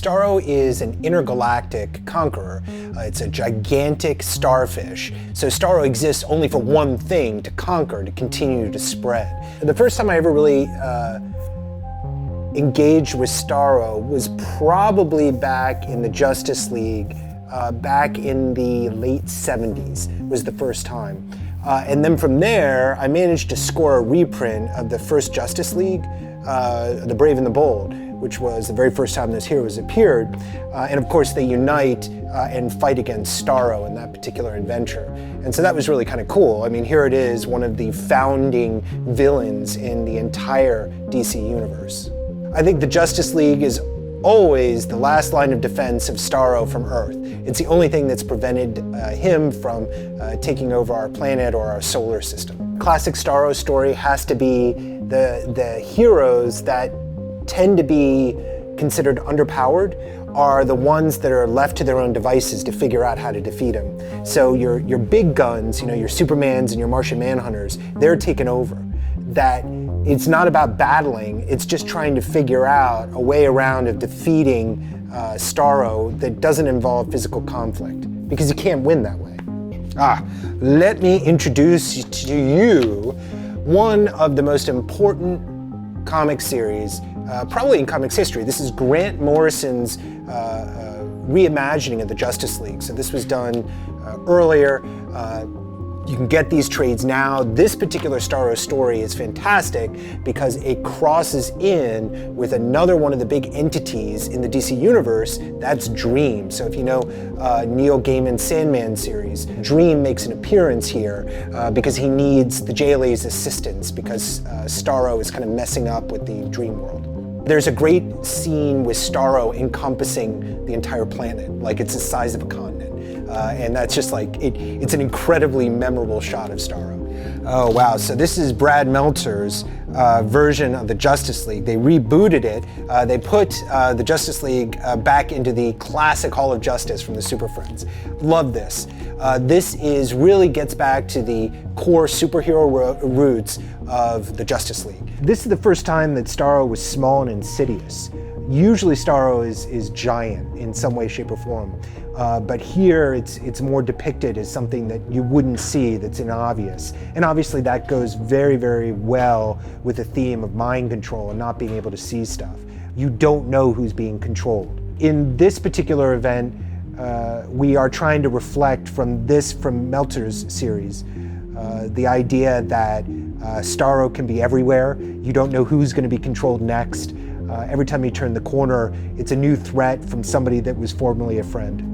Starro is an intergalactic conqueror. It's a gigantic starfish. So Starro exists only for one thing: to conquer, to continue to spread. The first time I ever really engaged with Starro was probably back in the Justice League, back in the late 70s was the first time. And then from there, I managed to score a reprint of the first Justice League, The Brave and the Bold, which was the very first time those heroes appeared. And of course, they unite and fight against Starro in that particular adventure. And so that was really kind of cool. I mean, here it is, one of the founding villains in the entire DC universe. I think the Justice League is always the last line of defense of Starro from Earth. It's the only thing that's prevented him from taking over our planet or our solar system. Classic Starro story has to be the heroes that tend to be considered underpowered are the ones that are left to their own devices to figure out how to defeat him. So your big guns, you know, your Supermans and your Martian Manhunters, they're taken over. That it's not about battling, it's just trying to figure out a way around of defeating Starro that doesn't involve physical conflict, because you can't win that way. Let me introduce to you one of the most important comic series, probably in comics history. This is Grant Morrison's reimagining of the Justice League. So this was done earlier. You can get these trades now. This particular Starro story is fantastic because it crosses in with another one of the big entities in the DC universe, that's Dream. So if you know Neil Gaiman's Sandman series, Dream makes an appearance here because he needs the JLA's assistance because Starro is kind of messing up with the Dream world. There's a great scene with Starro encompassing the entire planet, like it's the size of a continent. And that's just like, it's an incredibly memorable shot of Starro. Oh wow, so this is Brad Meltzer's version of the Justice League. They rebooted it. They put the Justice League back into the classic Hall of Justice from the Super Friends. Love this. This really gets back to the core superhero roots of the Justice League. This is the first time that Starro was small and insidious. Usually Starro is giant in some way, shape, or form. But here it's more depicted as something that you wouldn't see, that's inobvious. And obviously that goes very, very well with the theme of mind control and not being able to see stuff. You don't know who's being controlled. In this particular event, we are trying to reflect from Meltzer's series, the idea that Starro can be everywhere. You don't know who's going to be controlled next. Every time you turn the corner, it's a new threat from somebody that was formerly a friend.